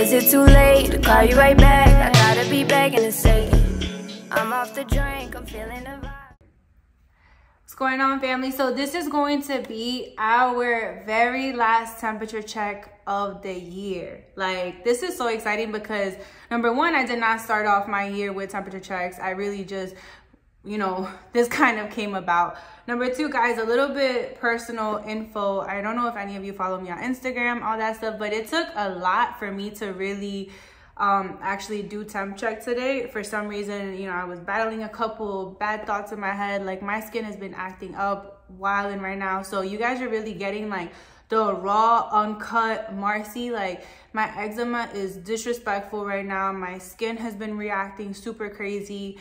Is it too late to call you right back? I gotta be begging to say I'm off the drink, I'm feeling the vibe. What's going on, family? So this is going to be our very last temperature check of the year. Like, this is so exciting because number one, I did not start off my year with temperature checks. I really just, you know, this kind of came about. Number two, guys, a little bit personal info. I don't know if any of you follow me on Instagram, all that stuff, but it took a lot for me to really actually do temp check today. For some reason, you know, I was battling a couple bad thoughts in my head. Like, my skin has been acting up wilding right now. So you guys are really getting like the raw, uncut Marcy. Like, my eczema is disrespectful right now. My skin has been reacting super crazy.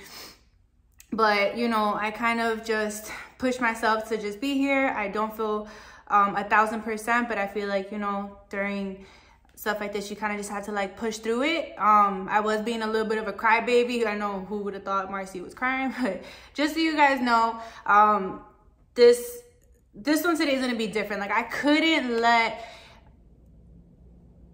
But, you know, I kind of just pushed myself to just be here. I don't feel 1000%, but I feel like, you know, during stuff like this, you kind of just had to like push through it. I was being a little bit of a crybaby. I know who would have thought Marcy was crying, but just so you guys know, this one today is going to be different. Like, I couldn't let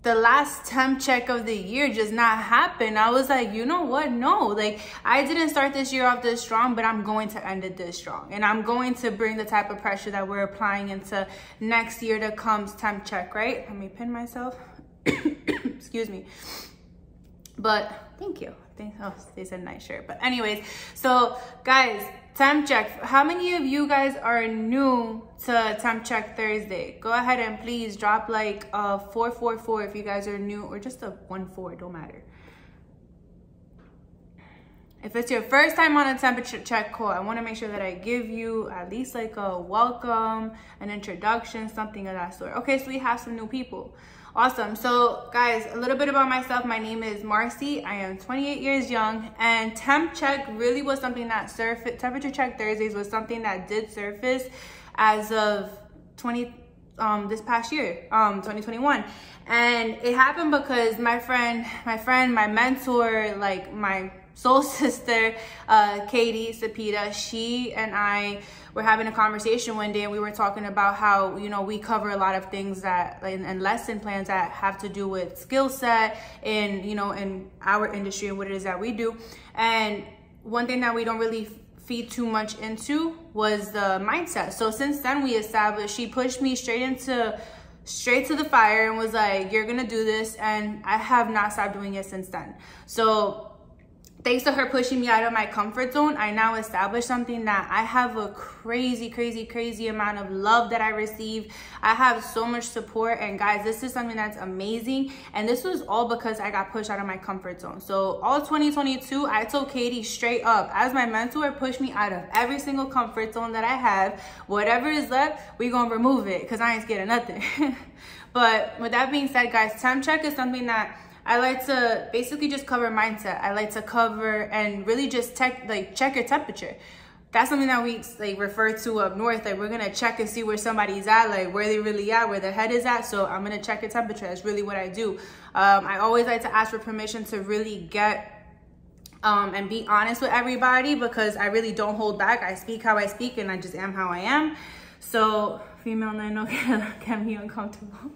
the last temp check of the year just not happen. I was like, you know what? No, like, I didn't start this year off this strong, but I'm going to end it this strong. And I'm going to bring the type of pressure that we're applying into next year to comes temp check, right? Let me pin myself. Excuse me. But thank you. Oh, they said nice shirt. But anyways, so guys, temp check. How many of you guys are new to temp check Thursday? Go ahead and please drop like a 444 if you guys are new, or just a 14, don't matter. If it's your first time on a temperature check call, I want to make sure that I give you at least like a welcome, an introduction, something of that sort. Okay, so we have some new people. Awesome. So guys, a little bit about myself. My name is Marcy. I am 28 years young, and temp check really was something that surfaced. Temperature check Thursdays was something that did surface as of this past year, 2021. And it happened because my mentor, like my soul sister, Katie Sapita, she and I were having a conversation one day, and we were talking about how, you know, we cover a lot of things that and lesson plans that have to do with skill set in, you know, in our industry and what it is that we do. And one thing that we don't really feed too much into was the mindset. So since then, we established, she pushed me straight to the fire and was like, you're gonna do this, and I have not stopped doing it since then. So thanks to her pushing me out of my comfort zone, I now established something that I have a crazy amount of love that I receive. I have so much support, and guys, this is something that's amazing. And this was all because I got pushed out of my comfort zone. So all 2022, I told Katie straight up, as my mentor, push me out of every single comfort zone that I have. Whatever is left, we gonna remove it, because I ain't scared of nothing. But with that being said, guys, temp check is something that I like to basically just cover mindset. I like to cover and really just check your temperature. That's something that we like refer to up north. Like, we're gonna check and see where somebody's at, like where they really at, where their head is at. So I'm gonna check your temperature. That's really what I do. I always like to ask for permission to really get and be honest with everybody, because I really don't hold back. I speak how I speak, and I just am how I am. So female, I know can be uncomfortable.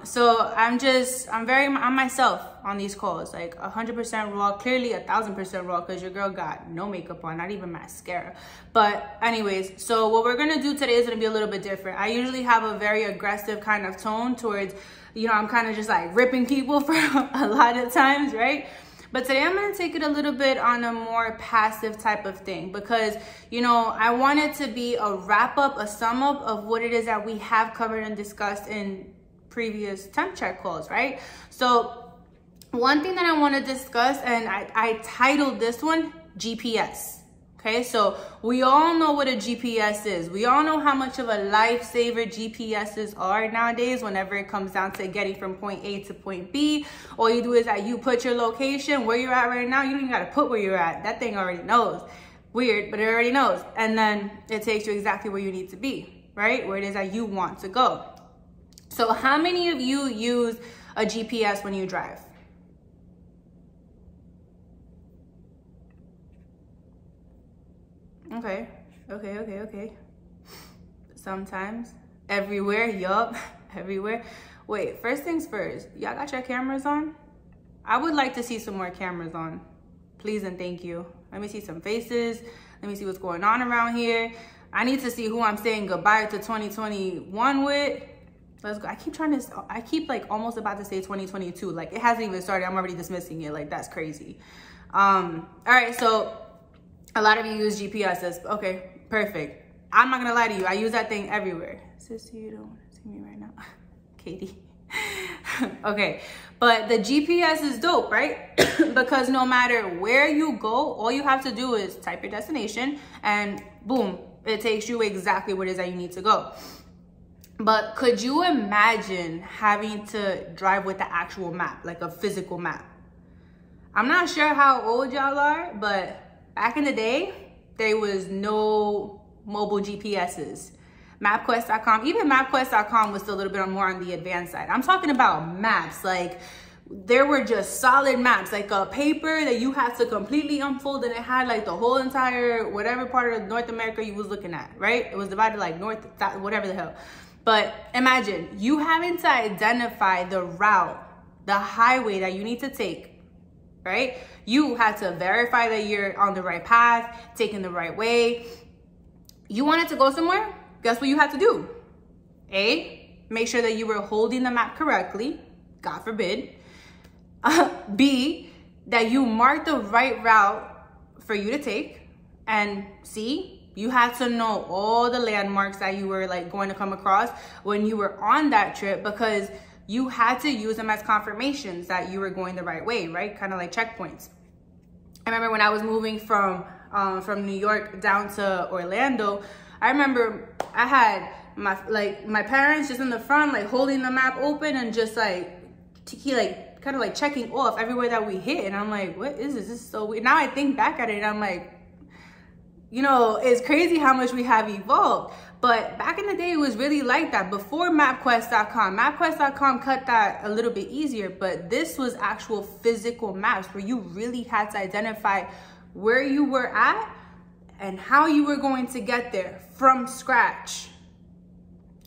So I'm myself on these calls, like 100% raw, clearly 1000% raw, because your girl got no makeup on, not even mascara. But anyways, so what we're gonna do today is gonna be a little bit different. I usually have a very aggressive kind of tone towards, you know, I'm kind of just like ripping people for a lot of times, right? But today I'm gonna take it a little bit on a more passive type of thing, because, you know, I want it to be a wrap up, a sum up of what it is that we have covered and discussed in previous temp check calls, right? So one thing that I wanna discuss, and I titled this one GPS. Okay, so we all know what a GPS is. We all know how much of a lifesaver GPSs are nowadays whenever it comes down to getting from point A to point B. All you do is that you put your location, where you're at right now. You don't even gotta put where you're at. That thing already knows. Weird, but it already knows. And then it takes you exactly where you need to be, right? Where it is that you want to go. So how many of you use a GPS when you drive? Okay. Sometimes. Everywhere, yup, everywhere. Wait, first things first, y'all got your cameras on? I would like to see some more cameras on. Please and thank you. Let me see some faces. Let me see what's going on around here. I need to see who I'm saying goodbye to 2021 with. Let's go. I keep like almost about to say 2022. Like it hasn't even started. I'm already dismissing it. Like that's crazy. All right, so a lot of you use GPSs. Okay, perfect. I'm not gonna lie to you. I use that thing everywhere. Sis, you don't want to see me right now. Katie. Okay, but the GPS is dope, right? Because no matter where you go, all you have to do is type your destination and boom, it takes you exactly where it is that you need to go. But could you imagine having to drive with the actual map, like a physical map? I'm not sure how old y'all are, but back in the day, there was no mobile GPSs. MapQuest.com, even MapQuest.com was still a little bit more on the advanced side. I'm talking about maps, like there were just solid maps, like a paper that you had to completely unfold and it had like the whole entire, whatever part of North America you was looking at, right? It was divided like north, south, whatever the hell. But imagine you having to identify the route, the highway that you need to take, right? You had to verify that you're on the right path, taking the right way. You wanted to go somewhere? Guess what you had to do? A, make sure that you were holding the map correctly, God forbid. B, that you marked the right route for you to take. And C, you had to know all the landmarks that you were like going to come across when you were on that trip, because you had to use them as confirmations that you were going the right way, right? Kind of like checkpoints. I remember when I was moving from New York down to Orlando, I remember I had my parents just in the front, like holding the map open and just like kind of like checking off everywhere that we hit. And I'm like, what is this? This is so weird. Now I think back at it and I'm like, you know, it's crazy how much we have evolved. But back in the day, it was really like that. Before MapQuest.com, MapQuest.com cut that a little bit easier, but this was actual physical maps where you really had to identify where you were at and how you were going to get there from scratch.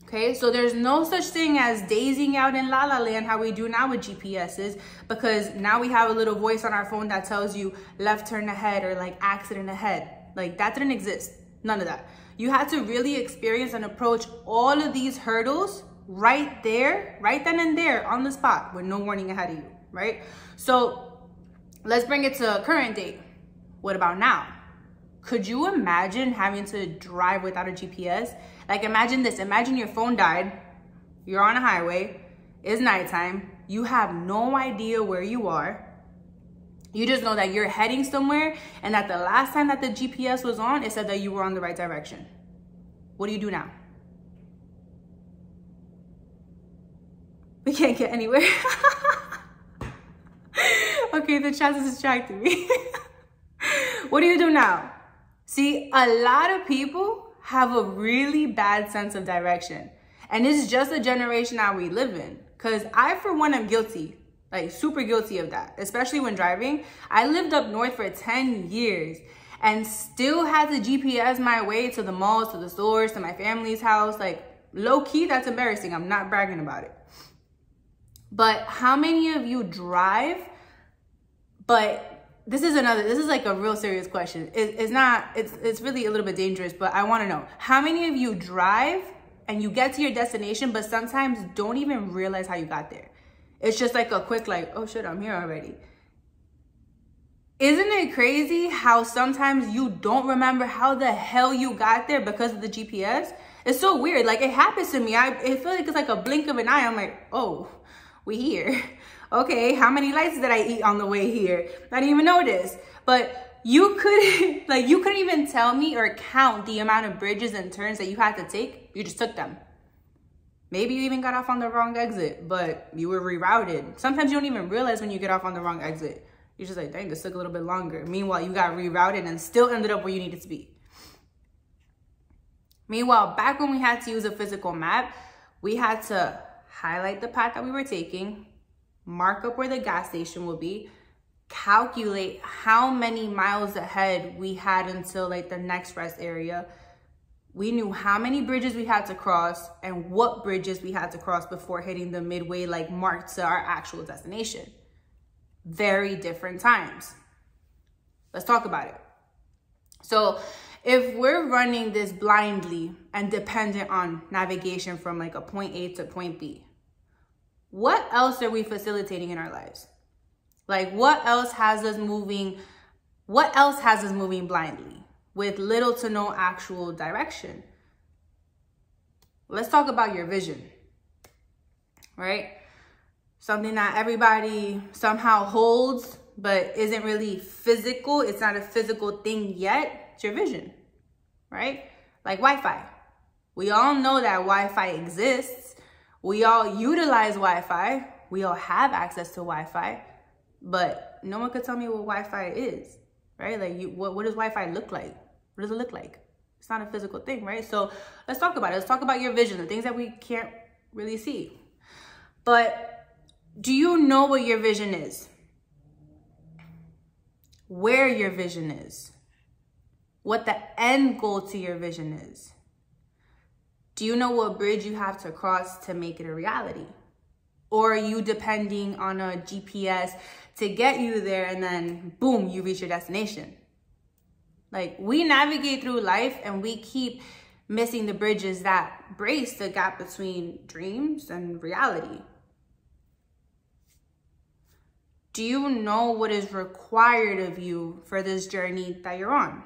Okay, so there's no such thing as dazing out in La La Land how we do now with GPSs, because now we have a little voice on our phone that tells you left turn ahead or like accident ahead. Like that didn't exist, none of that. You had to really experience and approach all of these hurdles right there, right then and there on the spot with no warning ahead of you, right? So let's bring it to current date. What about now? Could you imagine having to drive without a GPS? Like imagine this, imagine your phone died, you're on a highway, it's nighttime, you have no idea where you are. You just know that you're heading somewhere and that the last time that the GPS was on, it said that you were on the right direction. What do you do now? We can't get anywhere. Okay, the chat is distracting me. What do you do now? See, a lot of people have a really bad sense of direction. And it's just a generation that we live in. Because I, for one, am guilty. Like super guilty of that, especially when driving. I lived up north for 10 years and still had to GPS my way to the malls, to the stores, to my family's house. Like low key, that's embarrassing. I'm not bragging about it. But how many of you drive? But this is like a real serious question. It's really a little bit dangerous, but I want to know, how many of you drive and you get to your destination, but sometimes don't even realize how you got there? It's just like a quick like, oh shit, I'm here already. Isn't it crazy how sometimes you don't remember how the hell you got there because of the GPS? It's so weird. Like it happens to me. It feels like it's like a blink of an eye. I'm like, oh, we here. Okay, how many lights did I eat on the way here? I didn't even notice. But you couldn't even tell me or count the amount of bridges and turns that you had to take. You just took them. Maybe you even got off on the wrong exit, but you were rerouted. Sometimes you don't even realize when you get off on the wrong exit. You're just like, dang, this took a little bit longer. Meanwhile, you got rerouted and still ended up where you needed to be. Meanwhile, back when we had to use a physical map, we had to highlight the path that we were taking, mark up where the gas station would be, calculate how many miles ahead we had until like the next rest area, We knew how many bridges we had to cross and what bridges we had to cross before hitting the midway like mark to our actual destination. Very different times. Let's talk about it. So if we're running this blindly and dependent on navigation from like a point A to point B, what else are we facilitating in our lives? Like what else has us moving blindly with little to no actual direction? Let's talk about your vision, right? Something that everybody somehow holds, but isn't really physical. It's not a physical thing yet. It's your vision, right? Like Wi-Fi. We all know that Wi-Fi exists. We all utilize Wi-Fi. We all have access to Wi-Fi, but no one could tell me what Wi-Fi is, right? Like what does Wi-Fi look like? What does it look like? It's not a physical thing, right? So let's talk about it. Let's talk about your vision, the things that we can't really see. But do you know what your vision is? Where your vision is? What the end goal to your vision is? Do you know what bridge you have to cross to make it a reality? Or are you depending on a GPS to get you there and then boom, you reach your destination? Like we navigate through life and we keep missing the bridges that brace the gap between dreams and reality. Do you know what is required of you for this journey that you're on?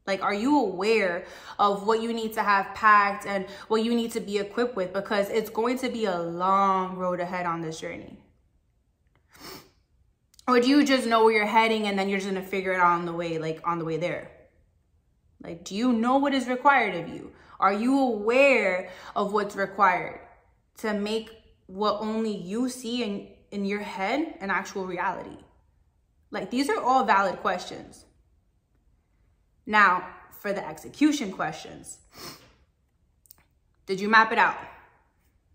Like, are you aware of what you need to have packed and what you need to be equipped with? Because it's going to be a long road ahead on this journey. Or do you just know where you're heading and then you're just going to figure it out on the way, like on the way there? Like, do you know what is required of you? Are you aware of what's required to make what only you see in your head an actual reality? Like, these are all valid questions. Now, for the execution questions, did you map it out?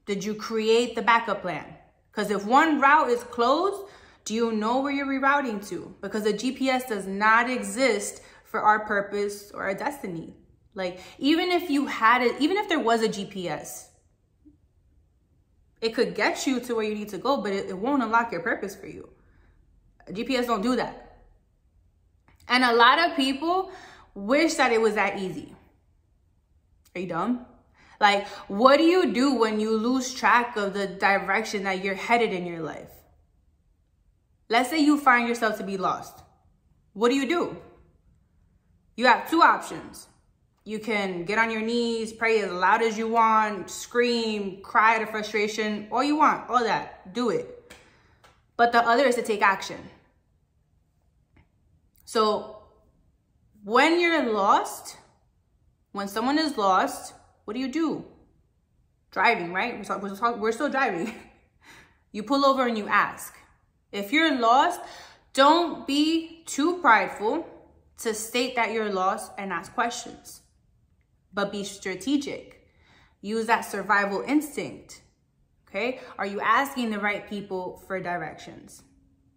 Did you create the backup plan? Because if one route is closed, do you know where you're rerouting to? Because a GPS does not exist for our purpose or our destiny. Like, even if you had it, even if there was a GPS, it could get you to where you need to go, but it won't unlock your purpose for you. A GPS don't do that. And a lot of people wish that it was that easy. Are you dumb? Like, what do you do when you lose track of the direction that you're headed in your life? Let's say you find yourself to be lost. What do? You have two options. You can get on your knees, pray as loud as you want, scream, cry out of frustration, all you want, all that, do it. But the other is to take action. So when you're lost, when someone is lost, what do? Driving, right? We're still driving. You pull over and you ask. If you're lost, don't be too prideful to state that you're lost and ask questions. But be strategic. Use that survival instinct. Okay? Are you asking the right people for directions?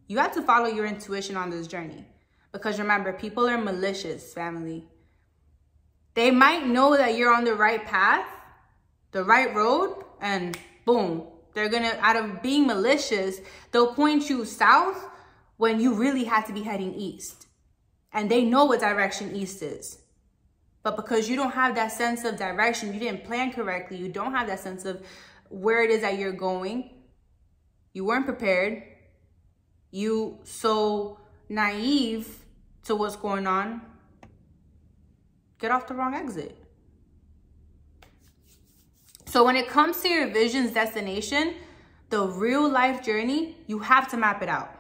You have to follow your intuition on this journey. Because remember, people are malicious, family. They might know that you're on the right path, the right road, and boom, they're gonna, out of being malicious, they'll point you south when you really have to be heading east. And they know what direction east is. But because you don't have that sense of direction, you didn't plan correctly, you don't have that sense of where it is that you're going, you weren't prepared, you so naive to what's going on, get off the wrong exit. So when it comes to your vision's destination, the real life journey, you have to map it out.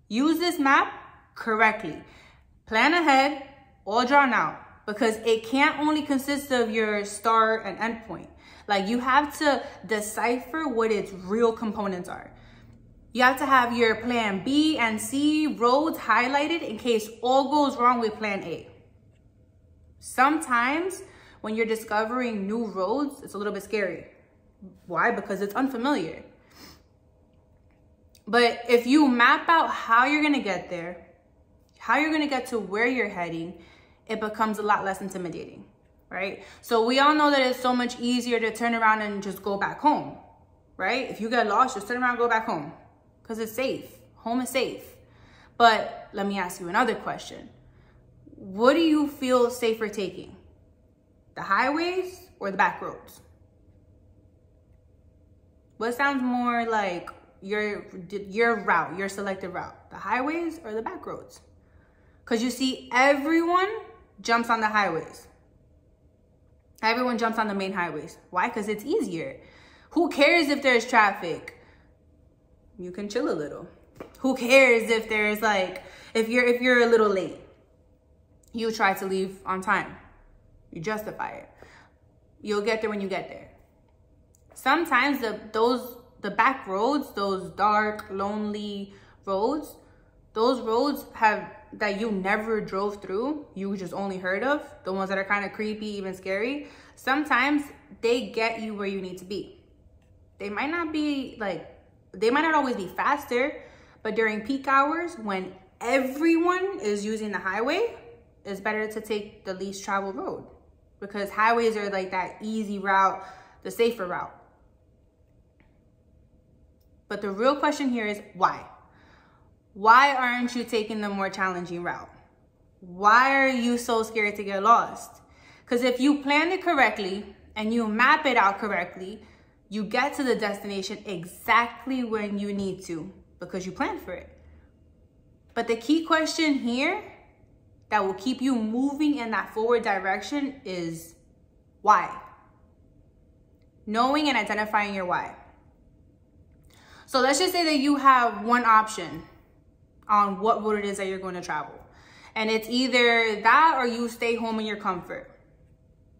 Use this map correctly. Plan ahead, all drawn out, because it can't only consist of your start and end point. Like, you have to decipher what its real components are. You have to have your plan B and C roads highlighted in case all goes wrong with plan A. Sometimes when you're discovering new roads, it's a little bit scary. Why? Because it's unfamiliar. But if you map out how you're gonna get there, how you're gonna get to where you're heading, it becomes a lot less intimidating. right? So we all know that it's so much easier to turn around and just go back home, right? If you get lost, just turn around and go back home because it's safe. Home is safe. But let me ask you another question. What do you feel safer taking? The highways or the back roads? What sounds more like your route, your selected route? The highways or the back roads? Because you see, everyone jumps on the highways. Everyone jumps on the main highways. Why? Because it's easier. Who cares if there's traffic? You can chill a little. Who cares if there's like, if you're a little late? You try to leave on time. You justify it. You'll get there when you get there. Sometimes the back roads, those dark, lonely roads, those roads that you never drove through, you just only heard of, the ones that are kind of creepy, even scary, sometimes they get you where you need to be. They might not always be faster, but during peak hours when everyone is using the highway, it's better to take the least traveled road, because highways are like that easy route, the safer route. But the real question here is why? Why aren't you taking the more challenging route? Why are you so scared to get lost? Because if you plan it correctly and you map it out correctly, you get to the destination exactly when you need to because you planned for it. But the key question here that will keep you moving in that forward direction is why? Knowing and identifying your why. So let's just say that you have one option on what road it is that you're going to travel. And it's either that or you stay home in your comfort,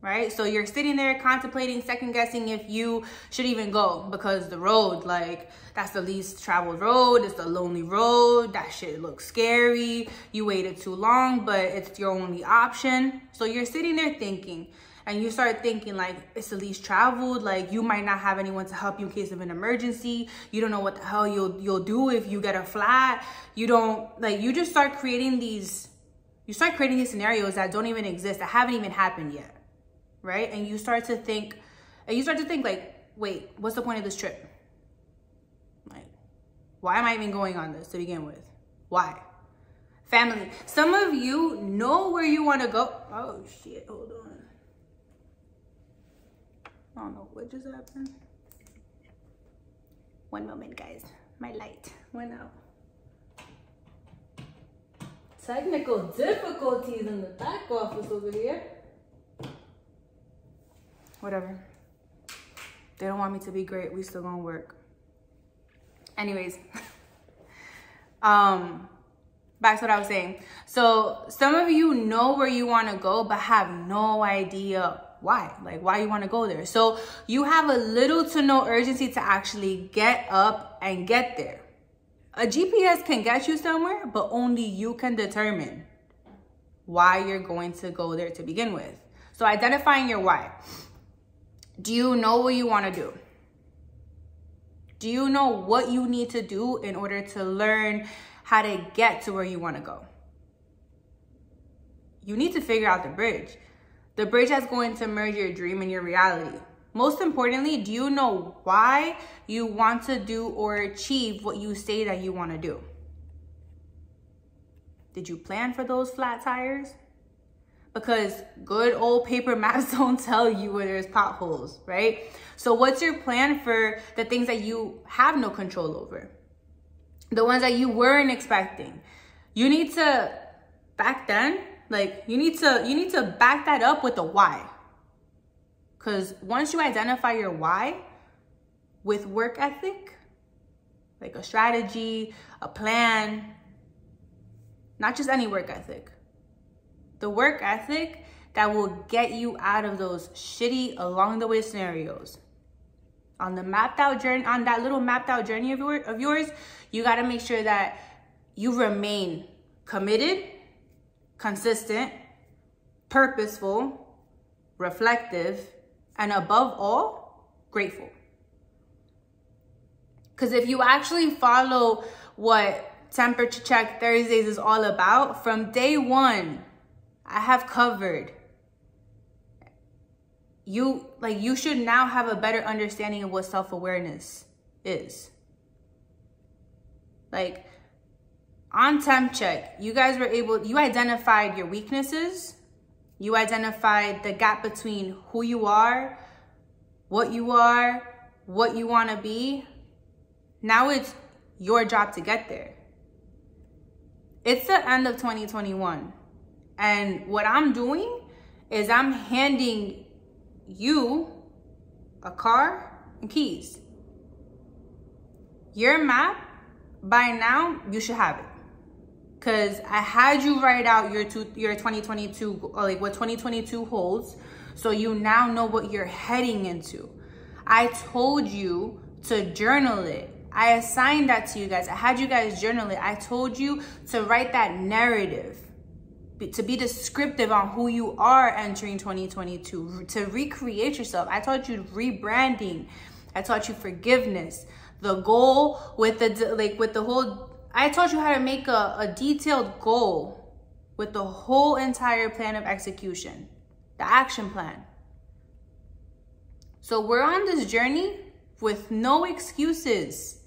right? So you're sitting there contemplating, second guessing if you should even go because the road, like, that's the least traveled road. It's the lonely road. That shit looks scary. You waited too long, but it's your only option. So you're sitting there thinking, and you start thinking like, it's the least traveled. Like, you might not have anyone to help you in case of an emergency. You don't know what the hell you'll do if you get a flat. You just start creating these scenarios that don't even exist, that haven't even happened yet, right? And you start to think like, wait, what's the point of this trip? Like, why am I even going on this to begin with? Why? Family, some of you know where you want to go. Oh shit, hold on. I don't know what just happened. One moment, guys. My light went out. Technical difficulties in the back office over here. Whatever. They don't want me to be great. We still gonna work. Anyways. Back to what I was saying. So some of you know where you want to go, but have no idea why. Like, why you want to go there. So you have a little to no urgency to actually get up and get there. A GPS can get you somewhere, but only you can determine why you're going to go there to begin with. So identifying your why. Do you know what you want to do? Do you know what you need to do in order to learn how to get to where you want to go? You need to figure out the bridge. The bridge that's going to merge your dream and your reality. Most importantly, do you know why you want to do or achieve what you say that you want to do? Did you plan for those flat tires? Because good old paper maps don't tell you where there's potholes, right? So what's your plan for the things that you have no control over? The ones that you weren't expecting. You need to, back then, like, you need to back that up with the why. Because once you identify your why with work ethic, like a strategy, a plan, not just any work ethic, the work ethic that will get you out of those shitty along the way scenarios. On the mapped out journey, on that little mapped out journey of yours, you got to make sure that you remain committed, consistent, purposeful, reflective, and above all, grateful. Because if you actually follow what Temperature Check Thursdays is all about, from day one, I have covered you should now have a better understanding of what self-awareness is. Like, on temp check, you guys were you identified your weaknesses. You identified the gap between who you are, what you want to be. Now it's your job to get there. It's the end of 2021. And what I'm doing is I'm handing you a car and keys. Your map, by now, you should have it. Because I had you write out your 2022, like what 2022 holds. So you now know what you're heading into. I told you to journal it. I assigned that to you guys. I had you guys journal it. I told you to write that narrative, to be descriptive on who you are entering 2022, to recreate yourself. I taught you rebranding. I taught you forgiveness. The goal with the whole, I taught you how to make a detailed goal with the whole entire plan of execution, the action plan. So we're on this journey with no excuses,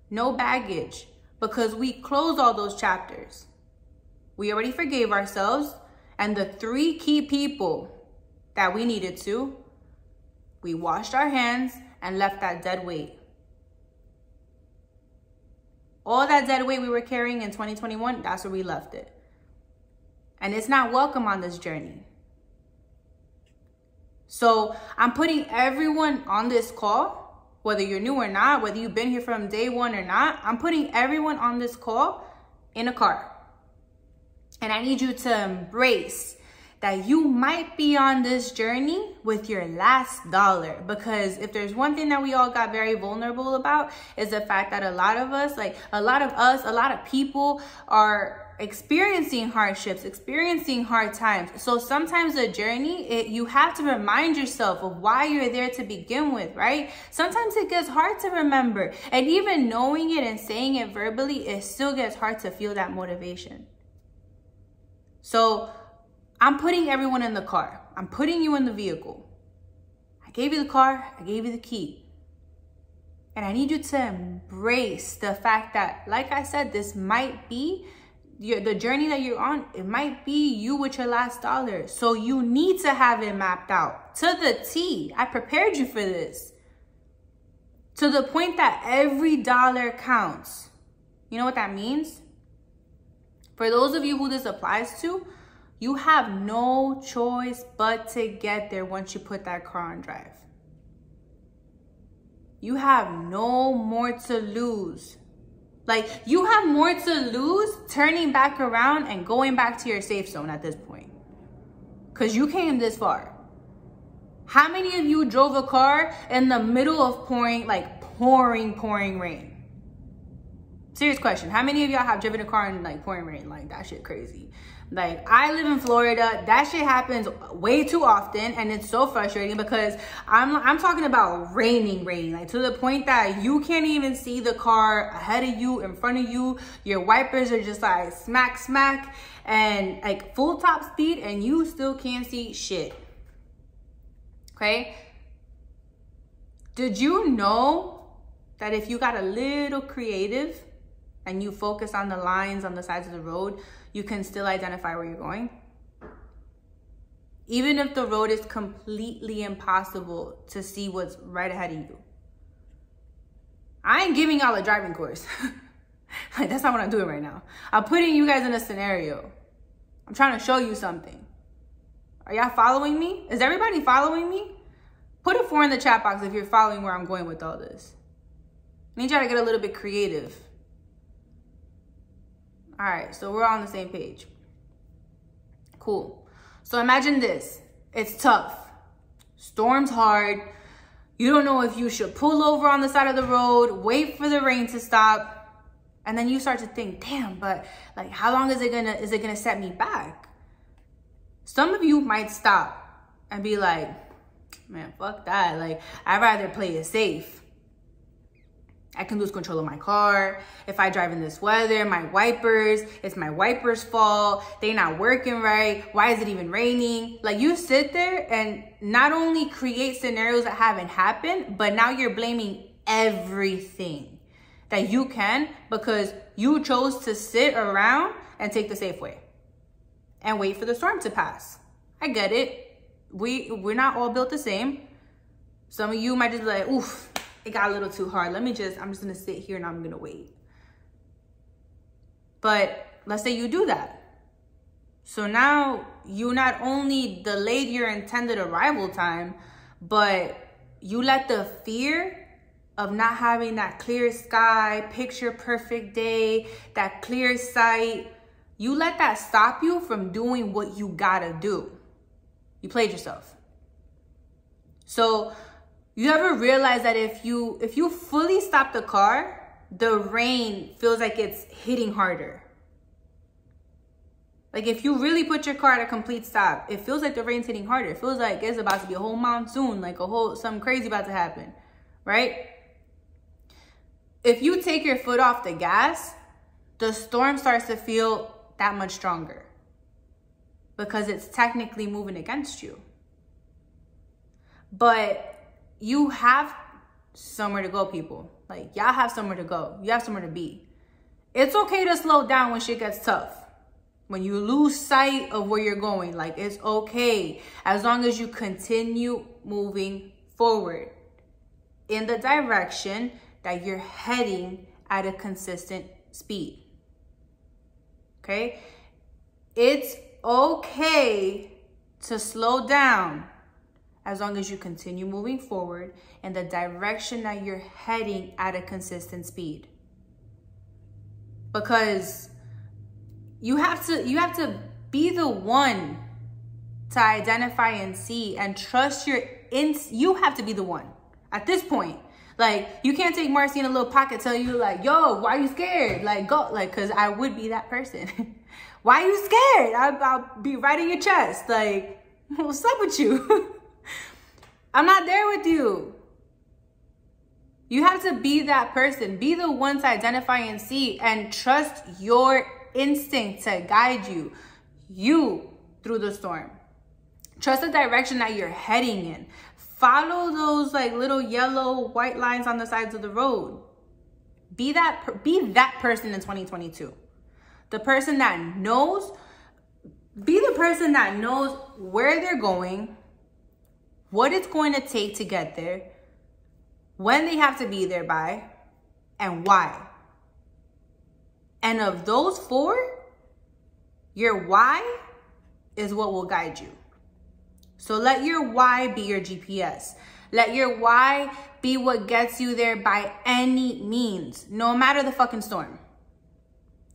no baggage, because we closed all those chapters. We already forgave ourselves, and the 3 key people that we needed to, we washed our hands and left that dead weight. All that dead weight we were carrying in 2021, that's where we left it. And it's not welcome on this journey. So I'm putting everyone on this call, whether you're new or not, whether you've been here from day one or not, I'm putting everyone on this call in a car. And I need you to embrace that you might be on this journey with your last dollar. Because if there's one thing that we all got very vulnerable about, is the fact that a lot of people are experiencing hardships, experiencing hard times. So sometimes the journey, you have to remind yourself of why you're there to begin with, right? Sometimes it gets hard to remember. And even knowing it and saying it verbally, it still gets hard to feel that motivation. So I'm putting everyone in the car. I'm putting you in the vehicle. I gave you the car. I gave you the key. And I need you to embrace the fact that, like I said, this might be the journey that you're on. It might be you with your last dollar. So you need to have it mapped out to the T. I prepared you for this. To the point that every dollar counts. You know what that means? For those of you who this applies to, you have no choice but to get there once you put that car on drive. You have no more to lose. Like, you have more to lose turning back around and going back to your safe zone at this point. Because you came this far. How many of you drove a car in the middle of pouring rain? Serious question. How many of y'all have driven a car in like pouring rain? Like, that shit crazy. Like, I live in Florida. That shit happens way too often, and it's so frustrating because I'm talking about raining, like to the point that you can't even see the car ahead of you, in front of you. Your wipers are just like smack, and like full top speed, and you still can't see shit. Okay? Did you know that if you got a little creative and you focus on the lines on the sides of the road, you can still identify where you're going? Even if the road is completely impossible to see what's right ahead of you. I ain't giving y'all a driving course. Like, that's not what I'm doing right now. I'm putting you guys in a scenario. I'm trying to show you something. Are y'all following me? Is everybody following me? Put a 4 in the chat box if you're following where I'm going with all this. I need y'all to get a little bit creative. All right, so we're all on the same page. Cool. So imagine this. It's tough. Storm's hard. You don't know if you should pull over on the side of the road, wait for the rain to stop, and then you start to think, damn, but like, how long is it gonna set me back? Some of you might stop and be like, man, fuck that. Like, I'd rather play it safe. I can lose control of my car. If I drive in this weather, my wipers, it's my wipers' fault. They're not working right. Why is it even raining? Like, you sit there and not only create scenarios that haven't happened, but now you're blaming everything that you can because you chose to sit around and take the safe way and wait for the storm to pass. I get it. We're not all built the same. Some of you might just be like, oof, it got a little too hard. I'm just gonna sit here and I'm gonna wait. But let's say you do that. So now you not only delayed your intended arrival time, but you let the fear of not having that clear sky, picture perfect day, that clear sight, you let that stop you from doing what you gotta do. You played yourself. So you ever realize that if you fully stop the car, the rain feels like it's hitting harder? Like, if you really put your car at a complete stop, it feels like the rain's hitting harder. It feels like it's about to be a whole monsoon, like something crazy about to happen, right? If you take your foot off the gas, the storm starts to feel that much stronger because it's technically moving against you. But you have somewhere to go, people. Like, y'all have somewhere to go. You have somewhere to be. It's okay to slow down when shit gets tough. When you lose sight of where you're going, like, it's okay. As long as you continue moving forward in the direction that you're heading at a consistent speed. Okay? It's okay to slow down as long as you continue moving forward in the direction that you're heading at a consistent speed. Because you have to be the one to identify and see and trust you have to be the one at this point. Like, you can't take Marcy in a little pocket, tell you like, yo, why are you scared? Like, go, like, cause I would be that person. Why are you scared? I'll be right in your chest. Like, what's up with you? I'm not there with you. You have to be that person. Be the one to identify and see and trust your instinct to guide you through the storm. Trust the direction that you're heading in. Follow those like little yellow, white lines on the sides of the road. Be that person in 2022. The person that knows, be the person that knows where they're going, what it's going to take to get there, when they have to be there by, and why. And of those four, your why is what will guide you. So let your why be your GPS. Let your why be what gets you there by any means, no matter the fucking storm.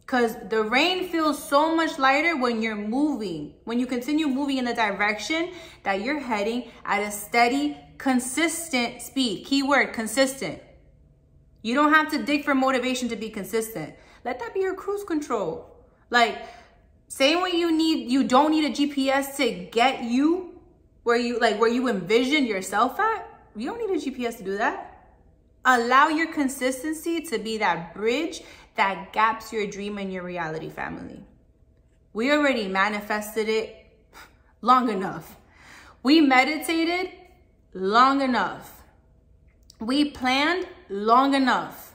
Because the rain feels so much lighter when you're moving, when you continue moving in the direction that you're heading at a steady, consistent speed. Keyword, consistent. You don't have to dig for motivation to be consistent. Let that be your cruise control. Like, same way you don't need a GPS to get you where you envision yourself at. You don't need a GPS to do that. Allow your consistency to be that bridge that gaps your dream and your reality, family. We already manifested it long enough. We meditated long enough. We planned long enough.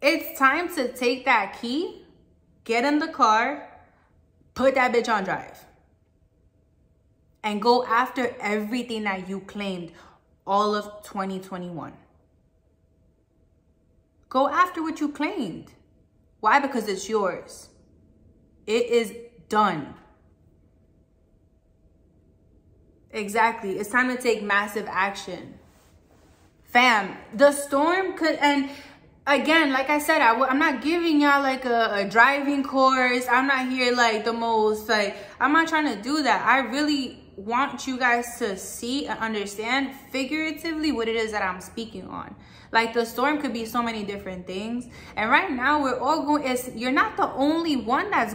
It's time to take that key, get in the car, put that bitch on drive, and go after everything that you claimed all of 2021. Go after what you claimed. Why? Because it's yours. It is done. Exactly. It's time to take massive action. Fam, the storm could, and again, like I said, I'm not giving y'all like a driving course. I'm not here like the most, like, I'm not trying to do that. I really want you guys to see and understand figuratively what it is that I'm speaking on. Like, the storm could be so many different things. And right now we're all going, you're not the only one that's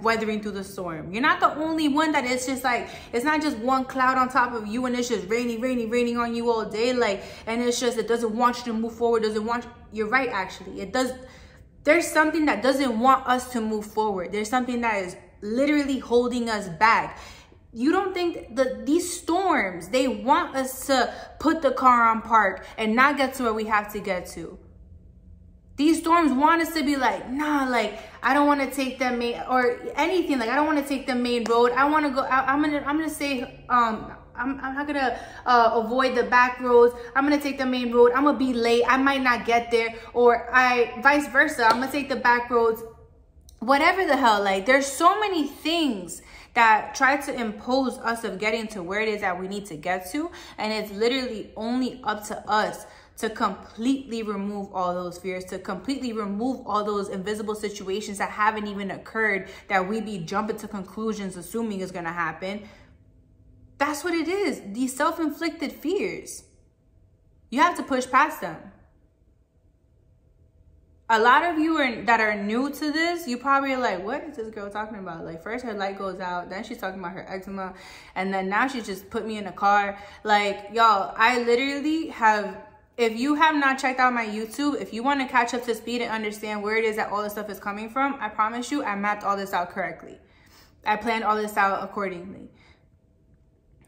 weathering through the storm. You're not the only one that it's just like, it's not just one cloud on top of you and it's just raining on you all day. Like, and it's just, it doesn't want you to move forward. You're right, actually. There's something that doesn't want us to move forward. There's something that is literally holding us back. You don't think that these storms, they want us to put the car on park and not get to where we have to get to. These storms want us to be like, nah, like, I don't want to take the main, or anything. Like, I don't want to take the main road. I want to go, I'm going to say, I'm not going to avoid the back roads. I'm going to take the main road. I'm going to be late. I might not get there. Or vice versa. I'm going to take the back roads. Whatever the hell. Like, there's so many things that try to impose us of getting to where it is that we need to get to. And it's literally only up to us to completely remove all those fears, to completely remove all those invisible situations that haven't even occurred, that we be jumping to conclusions assuming is going to happen. That's what it is. These self-inflicted fears. You have to push past them. A lot of you that are new to this, you probably are like, what is this girl talking about? Like, first her light goes out, then she's talking about her eczema, and then now she just put me in a car. Like, y'all, I literally have, if you have not checked out my YouTube, if you want to catch up to speed and understand where it is that all this stuff is coming from, I promise you, I mapped all this out correctly. I planned all this out accordingly.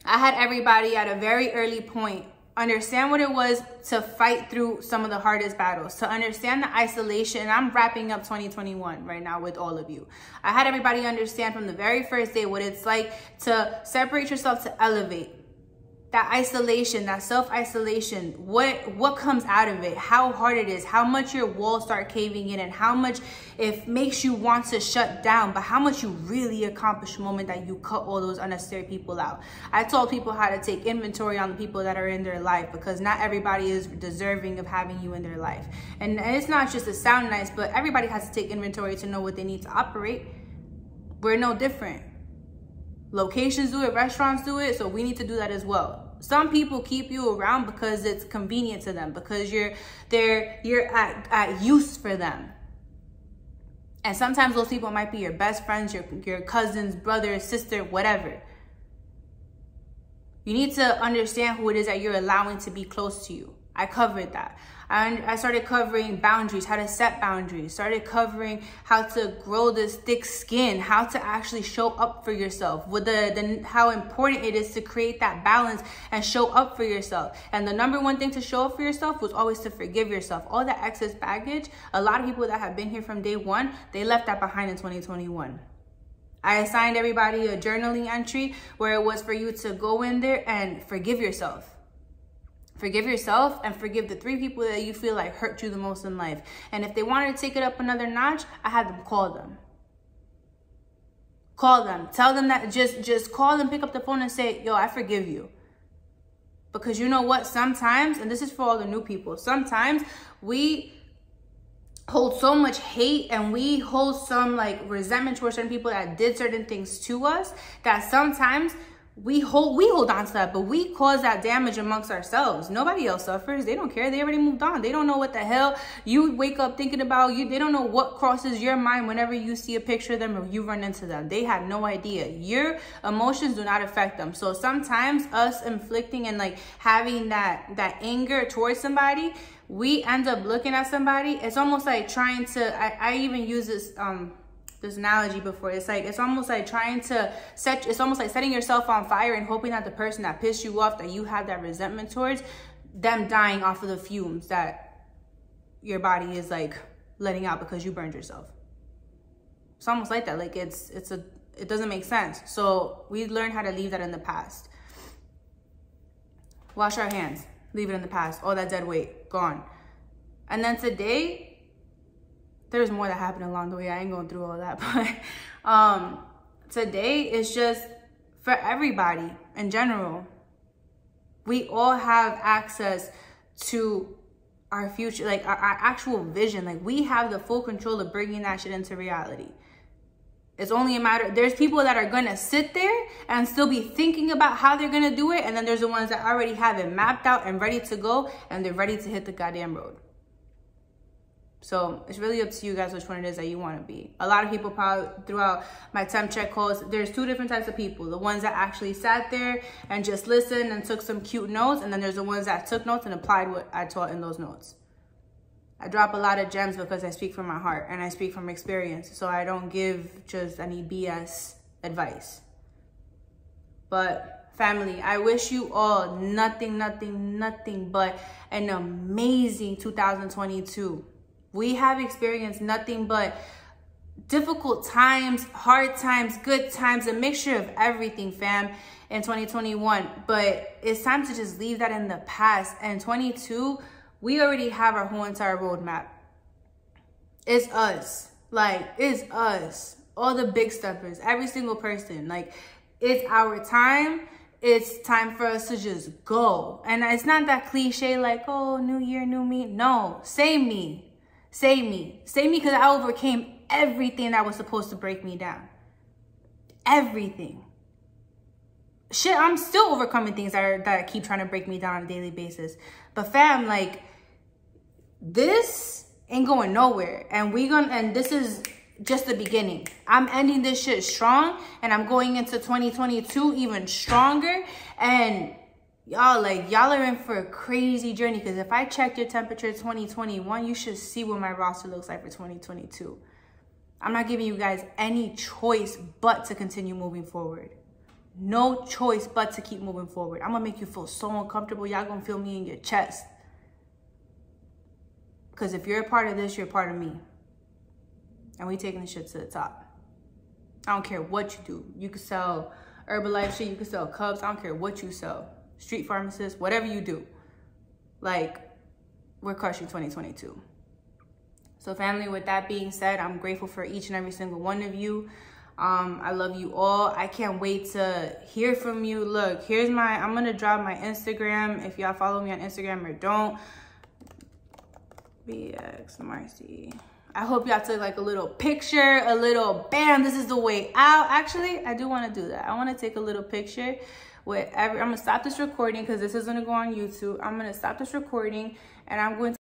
I had everybody at a very early point understand what it was to fight through some of the hardest battles, to understand the isolation. And I'm wrapping up 2021 right now with all of you. I had everybody understand from the very first day what it's like to separate yourself, to elevate. That isolation, that self-isolation, what comes out of it, how hard it is, how much your walls start caving in, and how much it makes you want to shut down, but how much you really accomplish the moment that you cut all those unnecessary people out. I told people how to take inventory on the people that are in their life, because not everybody is deserving of having you in their life. And it's not just to sound nice, but everybody has to take inventory to know what they need to operate. We're no different. Locations do it, restaurants do it, so we need to do that as well. Some people keep you around because it's convenient to them, because you're at use for them. And sometimes those people might be your best friends, your cousins, brother, sister, whatever. You need to understand who it is that you're allowing to be close to you. I covered that. I started covering boundaries, how to set boundaries, started covering how to grow this thick skin, how to actually show up for yourself, with how important it is to create that balance and show up for yourself. And the number one thing to show up for yourself was always to forgive yourself. All that excess baggage, a lot of people that have been here from day one, they left that behind in 2021. I assigned everybody a journaling entry where it was for you to go in there and forgive yourself. Forgive yourself and forgive the 3 people that you feel like hurt you the most in life. And if they wanted to take it up another notch, I had them call them. Call them. Tell them that, just call them, pick up the phone and say, yo, I forgive you. Because you know what? Sometimes, and this is for all the new people, sometimes we hold so much hate and we hold some like resentment towards certain people that did certain things to us, that sometimes we hold on to that, but we cause that damage amongst ourselves. Nobody else suffers. They don't care. They already moved on. They don't know what the hell you wake up thinking about. They don't know what crosses your mind whenever you see a picture of them or you run into them. They have no idea. Your emotions do not affect them. So sometimes us inflicting and like having that anger towards somebody, we end up looking at somebody. It's almost like trying to, I even use this analogy before. It's almost like setting yourself on fire and hoping that the person that pissed you off, that you have that resentment towards, them dying off of the fumes that your body is like letting out because you burned yourself. It's almost like that. Like it doesn't make sense. So we learn how to leave that in the past. Wash our hands, leave it in the past. All that dead weight, gone. And then today, there's more that happened along the way. I ain't going through all that, but today is just for everybody in general. We all have access to our future, like our actual vision. Like we have the full control of bringing that shit into reality. It's only a matter, there's people that are gonna sit there and still be thinking about how they're gonna do it, and then there's the ones that already have it mapped out and ready to go, and they're ready to hit the goddamn road. So it's really up to you guys which one it is that you want to be. A lot of people probably throughout my temp check calls, there's two different types of people. The ones that actually sat there and just listened and took some cute notes, and then there's the ones that took notes and applied what I taught in those notes. I drop a lot of gems because I speak from my heart and I speak from experience. So I don't give just any BS advice. But family, I wish you all nothing but an amazing 2022. We have experienced nothing but difficult times, hard times, good times, a mixture of everything, fam, in 2021. But it's time to just leave that in the past. And 22, we already have our whole entire roadmap. It's us. Like, it's us. All the big steppers, every single person. Like, it's our time. It's time for us to just go. And it's not that cliche like, oh, new year, new me. No, same me. Save me. Save me because I overcame everything that was supposed to break me down. Everything. Shit, I'm still overcoming things that keep trying to break me down on a daily basis. But fam, like, this ain't going nowhere. And this is just the beginning. I'm ending this shit strong, and I'm going into 2022 even stronger. And y'all are in for a crazy journey, because if I check your temperature 2021, you should see what my roster looks like for 2022. I'm not giving you guys any choice but to continue moving forward. No choice but to keep moving forward. I'm gonna make you feel so uncomfortable. Y'all gonna feel me in your chest. Because if you're a part of this, you're a part of me. And we taking this shit to the top. I don't care what you do. You can sell Herbalife shit. You can sell cups. I don't care what you sell. Street pharmacist, whatever you do. Like, we're crushing 2022. So family, with that being said, I'm grateful for each and every single one of you. I love you all. I can't wait to hear from you. Look, I'm gonna drop my Instagram if y'all follow me on Instagram or don't. BX Marcy. I hope y'all took like a little picture, a little bam, this is the way out. Actually, I do want to do that. I want to take a little picture with I'm gonna stop this recording because this is gonna go on YouTube. I'm gonna stop this recording and I'm going to